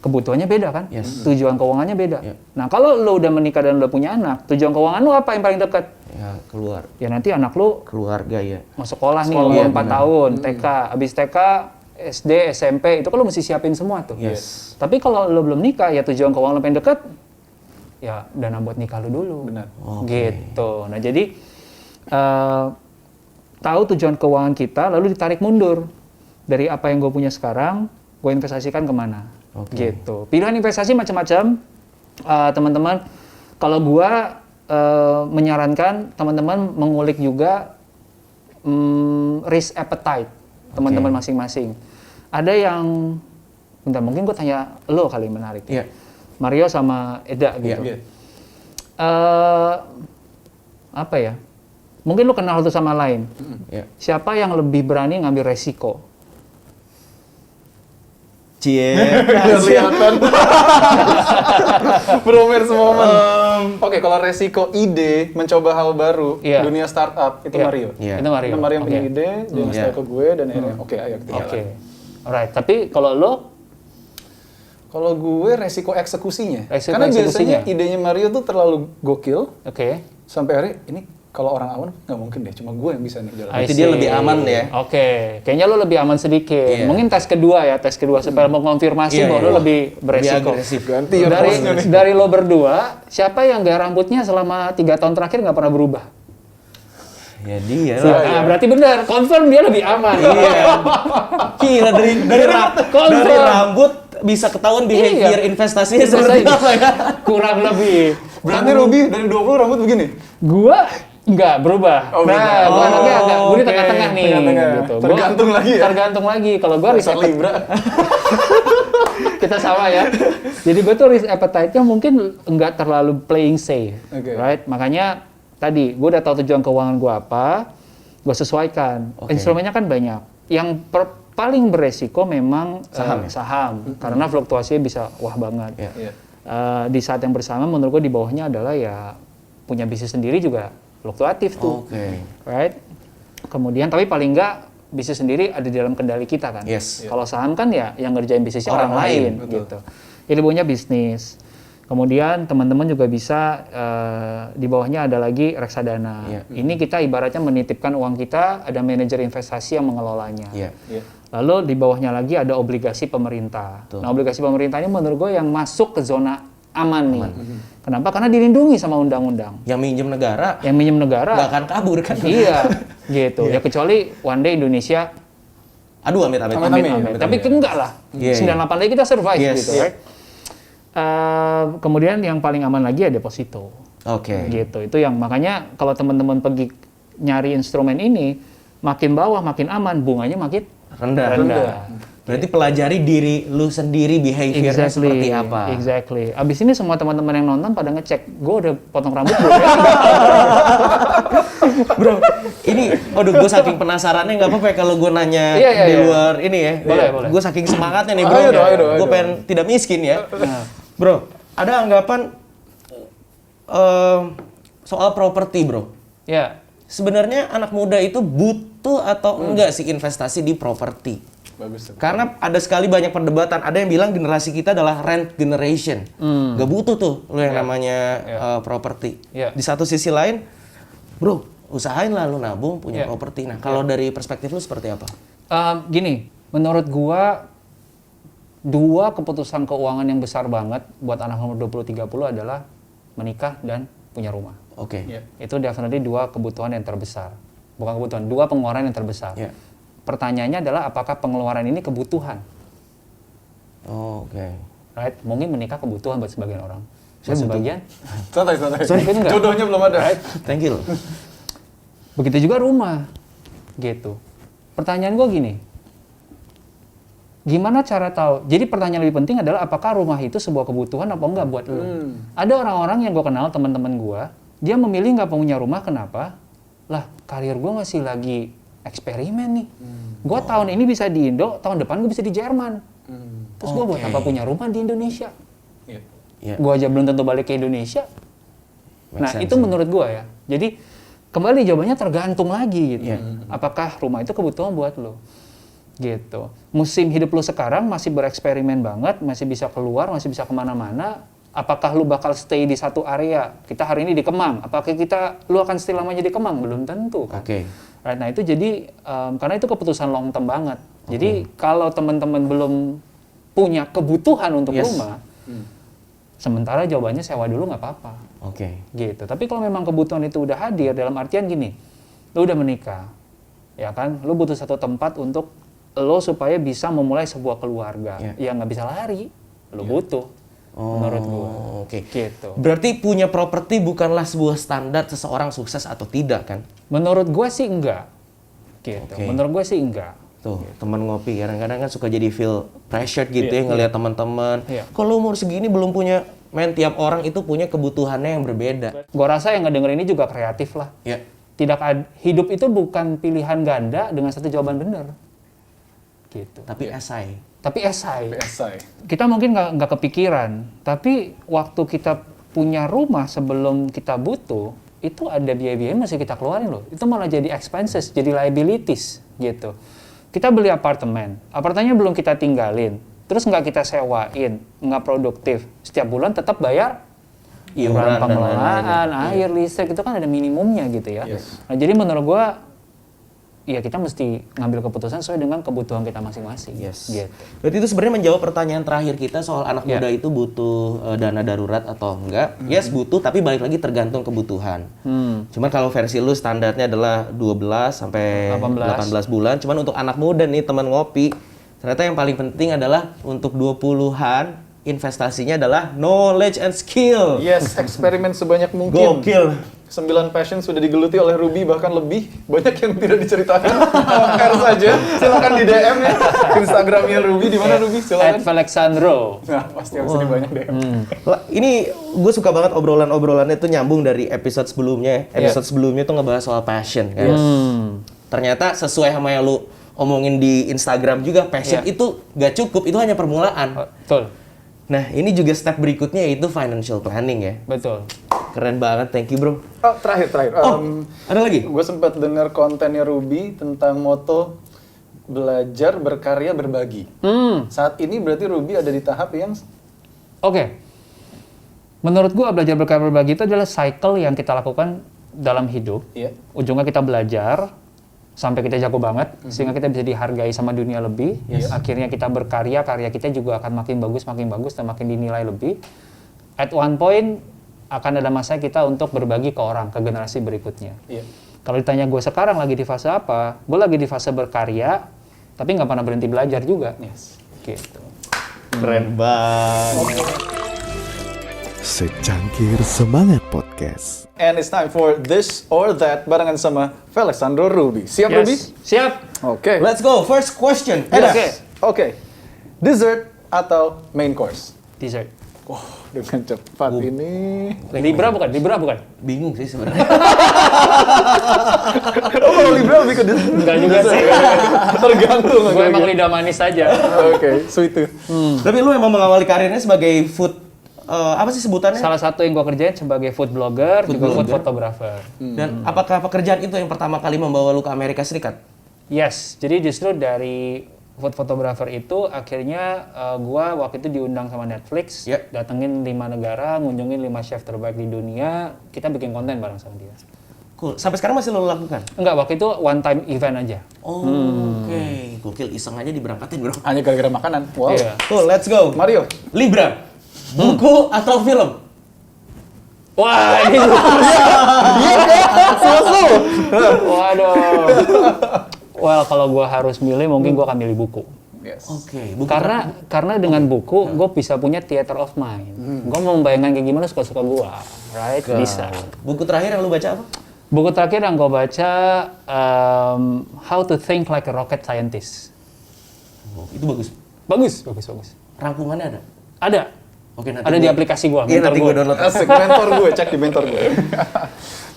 Speaker 4: Kebutuhannya beda kan?
Speaker 2: Yes.
Speaker 4: Tujuan keuangannya beda.
Speaker 2: Yeah.
Speaker 4: Nah, kalau lo udah menikah dan udah punya anak, tujuan keuangan lo apa yang paling dekat?
Speaker 2: Ya, keluar.
Speaker 4: Ya nanti anak lo
Speaker 2: Keluarga ya.
Speaker 4: mau sekolah nih,
Speaker 2: Sekolah,
Speaker 4: umur
Speaker 2: iya,
Speaker 4: 4 tahun, TK. Abis TK, SD, SMP, itu kan lo mesti siapin semua tuh.
Speaker 2: Yes.
Speaker 4: Tapi kalau lo belum nikah, ya tujuan keuangan lo paling dekat, ya dana buat nikah lo dulu.
Speaker 3: Benar.
Speaker 4: Gitu. Nah, jadi tahu tujuan keuangan kita, lalu ditarik mundur. Dari apa yang gue punya sekarang, gue investasikan kemana. Gitu. Pilihan investasi macam-macam, teman-teman. Kalau gue menyarankan teman-teman mengulik juga risk appetite teman-teman masing-masing. Ada yang, bentar mungkin gue tanya lo kali menarik.
Speaker 2: Iya.
Speaker 4: Mario sama Eda gitu.
Speaker 3: Iya.
Speaker 4: Apa ya? Mungkin lo kenal satu sama lain.
Speaker 2: Iya.
Speaker 4: Siapa yang lebih berani ngambil resiko?
Speaker 2: Cie.
Speaker 3: Kelihatan. Bromance momen. Oke, kalau resiko ide mencoba hal baru, dunia startup itu Mario.
Speaker 2: Iya.
Speaker 4: Itu Mario.
Speaker 3: Itu Mario yang punya ide, dia ngasih tahu ke gue dan akhirnya oke, ayo kita jalan.
Speaker 4: Oke. Alright, tapi kalau lo
Speaker 3: Kalau gue resiko eksekusinya.
Speaker 4: Resiko
Speaker 3: Karena
Speaker 4: eksekusinya.
Speaker 3: biasanya idenya Mario tuh terlalu gokil.
Speaker 4: Oke.
Speaker 3: Sampai akhirnya ini kalau orang awan nggak mungkin deh, cuma gue yang bisa nih jalan.
Speaker 2: Berarti dia lebih aman ya?
Speaker 4: Oke, kayaknya lo lebih aman sedikit.
Speaker 2: Iya.
Speaker 4: Mungkin tes kedua supaya mengonfirmasi bahwa lo lebih beresiko.
Speaker 2: agresif.
Speaker 3: Ganti ya bosnya nih.
Speaker 4: Dari lo berdua, siapa yang gaya rambutnya selama 3 tahun terakhir nggak pernah berubah?
Speaker 2: Ya dia
Speaker 3: Iya,
Speaker 2: lah.
Speaker 4: Nah, berarti benar, confirm dia lebih aman.
Speaker 2: Iya. Gila dari rambut bisa ketahuan behavior investasinya seperti apa ya?
Speaker 4: Kurang lebih.
Speaker 3: Berarti Ruby dari 20 rambut begini?
Speaker 4: Gua nggak berubah.
Speaker 3: Oh,
Speaker 4: nah, gua anaknya agak, gua di
Speaker 2: oke.
Speaker 4: tengah-tengah nih.
Speaker 3: Tengah-tengah.
Speaker 4: Gitu.
Speaker 3: Tergantung lagi ya?
Speaker 4: Tergantung lagi. Kalau gua risk
Speaker 3: Dasar Libra.
Speaker 4: kita sama ya. Jadi gue tuh risk appetite-nya mungkin nggak terlalu playing safe, right? Makanya tadi gue udah tahu tujuan keuangan gue apa, gue sesuaikan. Instrumennya kan banyak. Yang paling beresiko memang saham, karena fluktuasinya bisa wah banget. Di saat yang bersama menurut gue di bawahnya adalah ya punya bisnis sendiri juga fluktuatif tuh, right? Kemudian tapi paling nggak bisnis sendiri ada di dalam kendali kita kan. Kalau saham kan ya yang ngerjain bisnisnya orang lain gitu. Jadi punya bisnis. Kemudian teman-teman juga bisa di bawahnya ada lagi reksadana. Ini kita ibaratnya menitipkan uang kita, ada manajer investasi yang mengelolanya. Lalu di bawahnya lagi ada obligasi pemerintah. Nah, obligasi pemerintah ini menurut gue yang masuk ke zona aman nih. Kenapa? Karena dilindungi sama undang-undang.
Speaker 2: Yang minjem negara.
Speaker 4: Nggak
Speaker 2: akan kabur kan?
Speaker 4: Iya, gitu. Ya kecuali one day Indonesia.
Speaker 2: Aduh, amit.
Speaker 4: Tapi enggak lah. 98 lagi kita survive gitu, right? Kemudian yang paling aman lagi ya deposito.
Speaker 2: Oke.
Speaker 4: Gitu. Itu yang makanya kalau teman-teman pergi nyari instrumen ini, makin bawah makin aman, bunganya makin rendah.
Speaker 2: Berarti pelajari diri lu sendiri, behaviornya seperti apa.
Speaker 4: Exactly. Abis ini semua teman-teman yang nonton pada ngecek, gue udah potong rambut belum ya?
Speaker 2: Bro, ini, gue saking penasarannya nggak apa-apa ya kalau gue nanya di luar ini ya.
Speaker 4: Boleh.
Speaker 2: Gue saking semangatnya nih bro. Gue pengen tidak miskin ya. Bro, ada anggapan soal properti bro.
Speaker 4: Ya.
Speaker 2: Sebenarnya anak muda itu butuh atau enggak sih investasi di properti?
Speaker 3: Bagus.
Speaker 2: Karena ada sekali banyak perdebatan. Ada yang bilang generasi kita adalah rent generation. Gak butuh tuh lo yang namanya properti. Di satu sisi lain, bro, usahain lah lo nabung punya properti. Nah, kalau dari perspektif lo seperti apa?
Speaker 4: Gini, menurut gua 2 keputusan keuangan yang besar banget buat anak umur 20-30 adalah menikah dan punya rumah.
Speaker 2: Oke.
Speaker 4: Itu definitely 2 kebutuhan yang terbesar. Bukan kebutuhan, 2 pengeluaran yang terbesar. Pertanyaannya adalah apakah pengeluaran ini kebutuhan?
Speaker 2: Oke.
Speaker 4: Right? Mungkin menikah kebutuhan buat sebagian orang. Buat sebagian.
Speaker 3: Santai.
Speaker 4: Sorry, enggak.
Speaker 3: Jodohnya belum ada.
Speaker 4: Right?
Speaker 2: Thank you.
Speaker 4: Begitu juga rumah. Gitu. Pertanyaan gue gini. Gimana cara tahu? Jadi pertanyaan lebih penting adalah apakah rumah itu sebuah kebutuhan apa enggak buat lo? Ada orang-orang yang gue kenal, teman-teman gue, dia memilih nggak punya rumah, kenapa? Lah, karir gue masih lagi eksperimen nih. Gue tahun ini bisa di Indo, tahun depan gue bisa di Jerman. Terus gue buat apa punya rumah di Indonesia? Gue aja belum tentu balik ke Indonesia. Itu menurut gue ya. Jadi kembali jawabannya tergantung lagi gitu. Apakah rumah itu kebutuhan buat lo? Gitu. Musim hidup lo sekarang masih bereksperimen banget, masih bisa keluar, masih bisa kemana-mana. Apakah lu bakal stay di satu area? Kita hari ini di Kemang. Apakah lu akan stay lamanya di Kemang? Belum tentu kan. Right, nah itu jadi karena itu keputusan long term banget. Jadi kalau teman-teman belum punya kebutuhan untuk rumah, sementara jawabannya sewa dulu nggak apa-apa. Gitu. Tapi kalau memang kebutuhan itu udah hadir, dalam artian gini, lu udah menikah, ya kan? Lu butuh satu tempat untuk lo supaya bisa memulai sebuah keluarga. Ya nggak bisa lari, lu butuh. Menurut gua. Gitu.
Speaker 2: Berarti punya properti bukanlah sebuah standar seseorang sukses atau tidak kan?
Speaker 4: Menurut gua sih enggak. Gitu. Menurut gua sih enggak.
Speaker 2: Tuh, teman ngopi kadang-kadang kan suka jadi feel pressured gitu ya ngelihat teman-teman. Kalau umur segini belum punya, tiap orang itu punya kebutuhannya yang berbeda.
Speaker 4: Gua rasa yang ngedenger ini juga kreatif lah. Hidup itu bukan pilihan ganda dengan satu jawaban benar. Gitu.
Speaker 2: Tapi esai.
Speaker 4: Kita mungkin nggak kepikiran, tapi waktu kita punya rumah sebelum kita butuh, itu ada biaya-biaya masih kita keluarin loh. Itu malah jadi expenses, jadi liabilities gitu. Kita beli apartemennya belum kita tinggalin, terus nggak kita sewain, nggak produktif. Setiap bulan tetap bayar iuran pengelolaan, air, listrik, itu kan ada minimumnya gitu ya. Nah, jadi menurut gua, ya kita mesti ngambil keputusan sesuai dengan kebutuhan kita masing-masing. Gitu.
Speaker 2: Berarti itu sebenarnya menjawab pertanyaan terakhir kita soal anak muda itu butuh dana darurat atau enggak. Yes, butuh, tapi balik lagi tergantung kebutuhan. Cuman kalau versi lu standarnya adalah 12 sampai 18 bulan. Cuman untuk anak muda nih, teman ngopi, ternyata yang paling penting adalah untuk 20-an, investasinya adalah knowledge and skill.
Speaker 3: Yes, eksperimen sebanyak mungkin.
Speaker 2: Gokil.
Speaker 3: 9 passion sudah digeluti oleh Ruby, bahkan lebih banyak yang tidak diceritakan. Share saja, silakan di DM ya. Instagramnya Ruby, di mana Ruby? Silakan.
Speaker 4: @Alexandro.
Speaker 3: Nah, pasti harus banyak DM.
Speaker 2: Ini gue suka banget obrolannya tuh nyambung dari episode sebelumnya. Episode sebelumnya tuh ngebahas soal passion kan. Ternyata sesuai sama yang lu omongin di Instagram juga, passion itu gak cukup, itu hanya permulaan.
Speaker 4: Betul.
Speaker 2: Nah, ini juga step berikutnya yaitu financial planning ya.
Speaker 4: Betul.
Speaker 2: Keren banget, thank you bro.
Speaker 3: Terakhir.
Speaker 2: Ada lagi?
Speaker 3: Gue sempat dengar kontennya Ruby tentang moto belajar, berkarya, berbagi. Saat ini berarti Ruby ada di tahap yang...
Speaker 4: Menurut gue belajar, berkarya, berbagi itu adalah cycle yang kita lakukan dalam hidup. Ujungnya kita belajar sampai kita jago banget, sehingga kita bisa dihargai sama dunia lebih. Akhirnya kita berkarya, karya kita juga akan makin bagus, dan makin dinilai lebih. At one point, akan ada masa kita untuk berbagi ke orang, ke generasi berikutnya. Kalau ditanya gue sekarang lagi di fase apa, gue lagi di fase berkarya, tapi nggak pernah berhenti belajar juga. Gitu.
Speaker 2: Keren banget.
Speaker 1: Secangkir Semangat Podcast. Podcast.
Speaker 3: And it's time for This or That barengan sama Felixandro Ruby. Siap,
Speaker 4: Yes.
Speaker 3: Ruby?
Speaker 4: Siap.
Speaker 3: Oke.
Speaker 2: Let's go. First question.
Speaker 3: Oke. Dessert atau main course?
Speaker 4: Dessert.
Speaker 3: Dengan cepat ini.
Speaker 4: Libra bukan?
Speaker 2: Bingung sih sebenarnya.
Speaker 3: Oh, Libra lebih ke dessert.
Speaker 4: Enggak juga sih.
Speaker 3: Tergantung.
Speaker 4: Gue emang lidah manis aja.
Speaker 3: Oke, sweet tooth.
Speaker 2: Tapi lu emang mengawali karirnya sebagai food apa sih sebutannya?
Speaker 4: Salah satu yang gue kerjain sebagai food blogger, juga food
Speaker 2: blogger.
Speaker 4: photographer.
Speaker 2: Dan apakah pekerjaan itu yang pertama kali membawa lu ke Amerika Serikat?
Speaker 4: Yes, jadi justru dari food photographer itu akhirnya gua waktu itu diundang sama Netflix, datengin 5 negara, ngunjungin 5 chef terbaik di dunia, kita bikin konten bareng sama dia.
Speaker 2: Cool. Sampai sekarang masih lo lakukan?
Speaker 4: Enggak, waktu itu one time event aja.
Speaker 2: Oh, oke. Gokil, iseng aja diberangkatin bro.
Speaker 3: Hanya gara-gara makanan. Wow.
Speaker 4: Iya.
Speaker 2: Cool, let's go.
Speaker 3: Mario.
Speaker 2: Libra, buku atau film?
Speaker 4: Wah, ini waduh. Well, kalau gua harus milih, mungkin gua akan milih buku.
Speaker 3: Yes.
Speaker 2: Oke, buku.
Speaker 4: Karena dengan buku, gue bisa punya theater of mind. Gue mau membayangkan kayak gimana suka-suka gue, right? Bisa.
Speaker 2: Buku terakhir yang lu baca apa?
Speaker 4: Buku terakhir yang gue baca, How to Think Like a Rocket Scientist.
Speaker 2: Oh, itu bagus.
Speaker 4: Bagus.
Speaker 2: Rangkumannya ada?
Speaker 4: Ada.
Speaker 2: Oke, nanti
Speaker 4: Ada di aplikasi gue.
Speaker 2: Iya, nanti gue download.
Speaker 3: Asik, mentor gue, cek di mentor gue.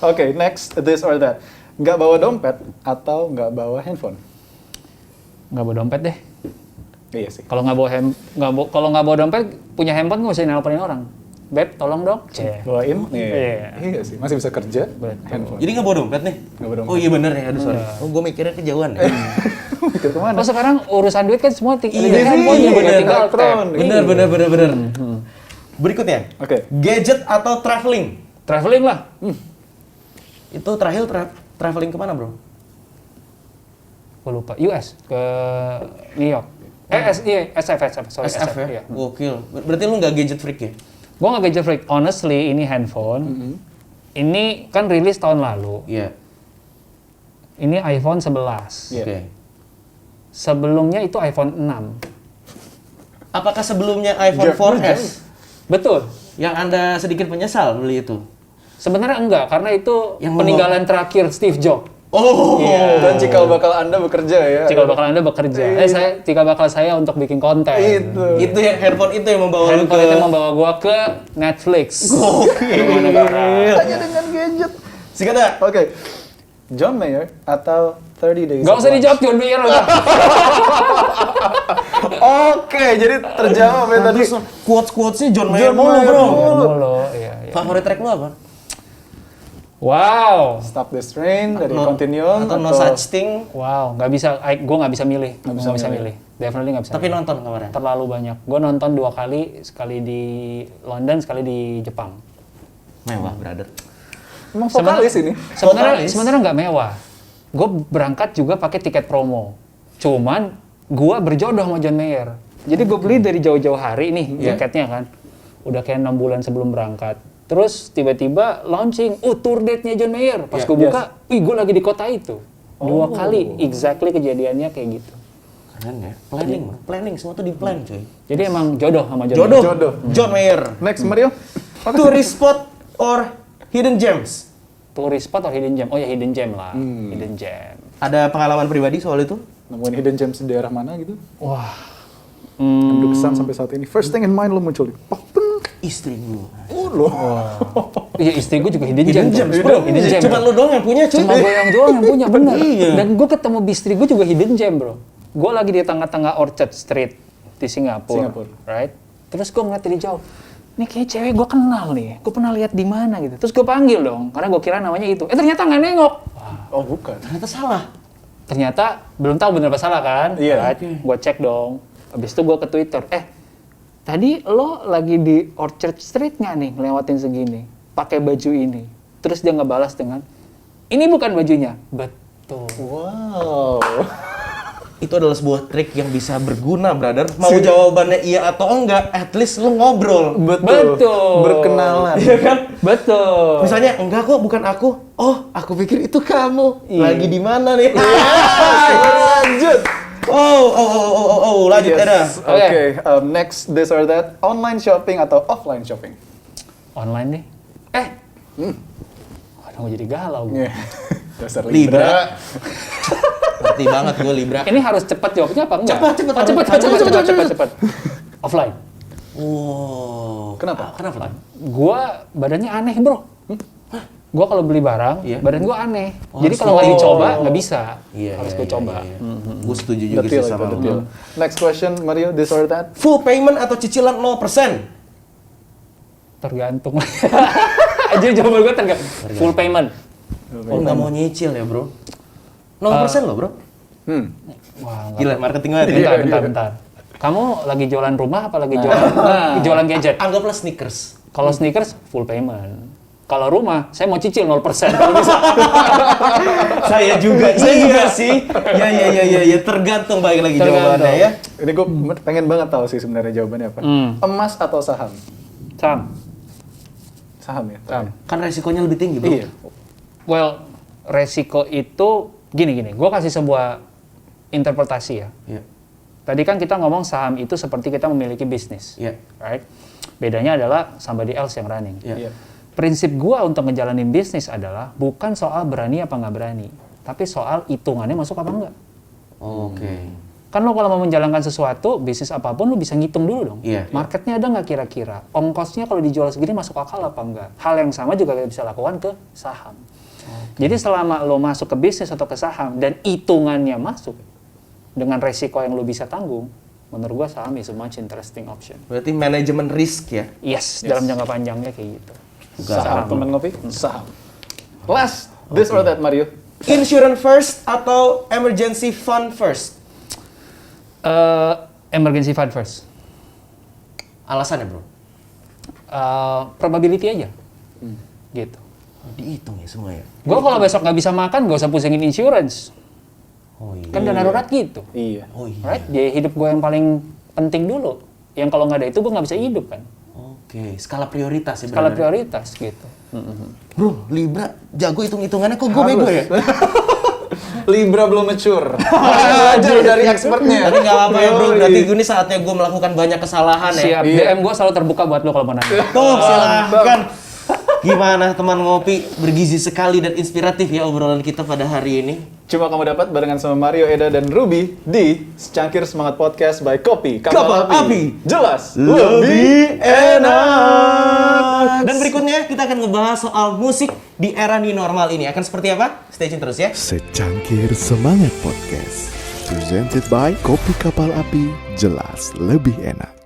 Speaker 3: Oke, next, this or that. Nggak bawa dompet atau nggak bawa handphone?
Speaker 4: Nggak bawa dompet deh.
Speaker 3: Iya sih.
Speaker 4: Kalau nggak bawa dompet, punya handphone nggak usah nelponin orang. Beb, tolong dong.
Speaker 3: Bawain?
Speaker 4: Iya.
Speaker 3: Iya sih, masih bisa kerja.
Speaker 4: Betul.
Speaker 3: Handphone.
Speaker 2: Jadi nggak bawa dompet nih?
Speaker 3: Nggak bawa dompet.
Speaker 2: Oh iya bener ya, aduh sorry. Oh gue mikirnya kejauhan ya.
Speaker 3: Mikir kemana?
Speaker 4: Oh sekarang urusan duit kan semua
Speaker 2: Iya,
Speaker 4: di handphone
Speaker 2: iya,
Speaker 4: ya,
Speaker 2: bener.
Speaker 4: tinggal tap.
Speaker 3: Elektronik.
Speaker 2: Bener. Berikutnya,
Speaker 3: Oke.
Speaker 2: gadget atau traveling?
Speaker 4: Traveling lah.
Speaker 2: Itu terakhir traveling kemana bro?
Speaker 4: Gue lupa. US ke New York. SF, sorry.
Speaker 2: SF ya?
Speaker 4: Iya.
Speaker 2: Gokil. Berarti lu nggak gadget freak ya?
Speaker 4: Gue nggak gadget freak. Honestly, ini handphone. Ini kan rilis tahun lalu.
Speaker 2: Iya.
Speaker 4: Ini iPhone 11.
Speaker 3: Iya.
Speaker 2: Oke.
Speaker 4: Sebelumnya itu iPhone 6.
Speaker 2: Apakah sebelumnya iPhone 4S?
Speaker 4: Betul.
Speaker 2: Yang Anda sedikit menyesal beli itu?
Speaker 4: Sebenarnya enggak, karena itu
Speaker 2: Yang
Speaker 4: peninggalan terakhir Steve Jobs.
Speaker 2: Oh.
Speaker 4: Iya.
Speaker 3: Dan cikal bakal Anda bekerja ya.
Speaker 4: Cikal bakal Anda bekerja. Cikal bakal saya untuk bikin konten.
Speaker 2: Itu yang handphone itu yang membawa lu
Speaker 4: Handphone
Speaker 2: ke...
Speaker 4: itu membawa gua ke Netflix.
Speaker 2: Gokil.
Speaker 3: Hanya dengan gadget.
Speaker 2: Sikada.
Speaker 3: Oke. John Mayer atau 30 Days
Speaker 4: Gak
Speaker 3: of
Speaker 4: usah
Speaker 3: Lunch?
Speaker 4: dijawab, John Mayer udah.
Speaker 3: Oke, jadi terjawab ya tadi.
Speaker 2: Quotes-quotesnya John Mayer
Speaker 3: John
Speaker 2: mulu
Speaker 3: Mayer
Speaker 2: bro.
Speaker 4: Mulu, iya.
Speaker 2: Favorit track lu apa?
Speaker 4: Wow.
Speaker 3: Stop This Train dari Continuum
Speaker 2: Atau No Such Thing.
Speaker 4: Wow, nggak bisa, gue nggak bisa milih. Nggak bisa milih. Definitely nggak bisa.
Speaker 2: Tapi
Speaker 4: milih.
Speaker 2: nonton kemarin.
Speaker 4: Terlalu banyak. Gue nonton 2 kali, sekali di London, sekali di Jepang.
Speaker 2: Mewah, brother.
Speaker 3: Emang vokalis ini.
Speaker 4: Sebenarnya nggak mewah. Gue berangkat juga pakai tiket promo. Cuman gue berjodoh sama John Mayer. Jadi gue beli dari jauh-jauh hari nih jaketnya kan. Udah kayak 6 bulan sebelum berangkat. Terus tiba-tiba launching, tour date-nya John Mayer. Pas gue buka, gue lagi di kota itu. 2 kali, exactly kejadiannya kayak gitu.
Speaker 2: Keren ya. Planning, semua tuh di plan coy.
Speaker 4: Jadi emang jodoh sama John Mayer.
Speaker 3: Jodoh.
Speaker 2: John Mayer.
Speaker 3: Next, Mario.
Speaker 2: Tourist spot or hidden gems?
Speaker 4: Tourist spot atau hidden gem? Oh ya hidden gem lah, hidden gem.
Speaker 2: Ada pengalaman pribadi soal itu?
Speaker 3: Nemuin hidden gems di daerah mana gitu?
Speaker 4: Wah.
Speaker 3: Yang berkesan sampai saat ini. First thing in mind lo muncul.
Speaker 2: Istri gue.
Speaker 3: Loh.
Speaker 4: Iya istri gue juga hidden gem.
Speaker 2: Hidden gems,
Speaker 4: tuh.
Speaker 2: bro.
Speaker 4: Hidden gem.
Speaker 2: Cuma lu doang yang punya cuy.
Speaker 4: Cuma gue yang doang yang punya, bener.
Speaker 2: Iya.
Speaker 4: Dan gue ketemu istri gue juga hidden gem, bro. Gue lagi di tengah-tengah Orchard Street di Singapura. Right? Terus gue ngeliat dari jauh. Ini kayak cewek gue kenal nih. Gue pernah lihat di mana gitu. Terus gue panggil dong, karena gue kira namanya itu. Ternyata nggak nengok.
Speaker 3: Oh, bukan.
Speaker 2: Ternyata salah.
Speaker 4: Ternyata belum tahu bener apa salah kan?
Speaker 3: Iya.
Speaker 4: Right? Gue cek dong. Habis itu gue ke Twitter. Tadi lo lagi di Orchard Street nggak nih ngelewatin segini? Pakai baju ini. Terus dia ngebalas dengan, ini bukan bajunya. Betul.
Speaker 3: Wow.
Speaker 2: Itu adalah sebuah trik yang bisa berguna, brother. Mau jawabannya iya atau enggak, at least lu ngobrol.
Speaker 4: Betul.
Speaker 3: Berkenalan.
Speaker 2: Iya kan?
Speaker 4: Betul.
Speaker 2: Misalnya, enggak kok, bukan aku. Oh, aku pikir itu kamu.
Speaker 4: Iya.
Speaker 2: Lagi di mana nih?
Speaker 3: Lanjut.
Speaker 2: Lanjut, Eda.
Speaker 3: Oke, next, this or that. Online shopping atau offline shopping?
Speaker 4: Online deh. Aduh, jadi galau gue.
Speaker 3: Dasar
Speaker 2: Libra. Ngerti banget gue Libra.
Speaker 4: Ini harus cepat jawabnya apa enggak? Cepat. Offline.
Speaker 2: Wow.
Speaker 3: Kenapa?
Speaker 4: Gua badannya aneh, bro. Gua kalau beli barang, badan gua aneh. Jadi kalau nggak
Speaker 2: harus
Speaker 4: dicoba, nggak bisa.
Speaker 2: Iya,
Speaker 4: Harus gua coba.
Speaker 2: Gue setuju juga sih sama lu.
Speaker 3: Next question, Mario, this or that?
Speaker 2: Full payment atau cicilan 0%?
Speaker 4: Tergantung. Aja jawaban gua tergantung. Full payment.
Speaker 2: Oh, nggak mau nyicil ya, bro? 0% loh, bro.
Speaker 4: Wah, nggak.
Speaker 2: Gila, marketing banget ya.
Speaker 4: Bentar. Kamu lagi jualan rumah apa lagi jualan gadget?
Speaker 2: Anggaplah sneakers.
Speaker 4: Kalau sneakers full payment. Kalau rumah, saya mau cicil 0% kalau bisa.
Speaker 2: Saya juga sih. Ya, tergantung baik lagi jawabannya ya.
Speaker 3: Ini gue pengen banget tahu sih sebenarnya jawabannya apa. Emas atau saham? Saham ya?
Speaker 4: Saham.
Speaker 2: Kan resikonya lebih tinggi, bro.
Speaker 3: Iya.
Speaker 4: Well, resiko itu gini. Gue kasih sebuah interpretasi ya.
Speaker 2: Iya.
Speaker 4: Tadi kan kita ngomong saham itu seperti kita memiliki bisnis,
Speaker 2: Iya.
Speaker 4: right? Bedanya adalah somebody else yang running.
Speaker 2: Iya.
Speaker 4: Prinsip gua untuk ngejalanin bisnis adalah bukan soal berani apa nggak berani, tapi soal hitungannya masuk apa enggak.
Speaker 2: Oke.
Speaker 4: Kan lo kalau mau menjalankan sesuatu, bisnis apapun lo bisa ngitung dulu dong.
Speaker 2: Iya.
Speaker 4: Marketnya ada nggak kira-kira? Ongkosnya kalau dijual segini masuk akal apa enggak? Hal yang sama juga kita bisa lakukan ke saham. Jadi selama lo masuk ke bisnis atau ke saham dan hitungannya masuk dengan resiko yang lo bisa tanggung, menurut gua saham is a much interesting option.
Speaker 2: Berarti manajemen risk ya?
Speaker 4: Yes, dalam jangka panjangnya kayak gitu.
Speaker 3: Saham, teman ngopi? Saham. Last, this or that, Mario?
Speaker 2: Insurance first atau emergency fund first?
Speaker 4: Emergency fund first.
Speaker 2: Alasannya, bro?
Speaker 4: Probability aja. Gitu.
Speaker 2: Dihitung ya semua ya?
Speaker 4: Gua kalau besok nggak bisa makan, nggak usah pusingin insurance.
Speaker 2: Oh iya.
Speaker 4: Kan dana darurat gitu.
Speaker 3: Iya.
Speaker 2: Oh iya.
Speaker 4: Right? Jadi hidup gue yang paling penting dulu. Yang kalau nggak ada itu gue nggak bisa hidup kan.
Speaker 2: Oke, skala prioritas ya.
Speaker 4: Skala prioritas gitu.
Speaker 2: Bro, Libra jago hitung-hitungannya kok gue bego ya?
Speaker 3: Libra belum mature. Belajar dari expertnya.
Speaker 2: Tapi nggak apa-apa ya bro, berarti ini saatnya gue melakukan banyak kesalahan ya.
Speaker 4: Siap, DM gue selalu terbuka buat lo kalau mau nanya.
Speaker 2: Tuh, silahkan. Gimana teman ngopi, bergizi sekali dan inspiratif ya obrolan kita pada hari ini.
Speaker 3: Cuma kamu dapat barengan sama Mario, Eda, dan Ruby di Secangkir Semangat Podcast by Kopi
Speaker 2: Kapal Api.
Speaker 3: Jelas
Speaker 2: Lebih enak. Dan berikutnya kita akan ngebahas soal musik di era new normal ini. Akan seperti apa? Stay tune terus ya.
Speaker 1: Secangkir Semangat Podcast. Presented by Kopi Kapal Api, jelas lebih enak.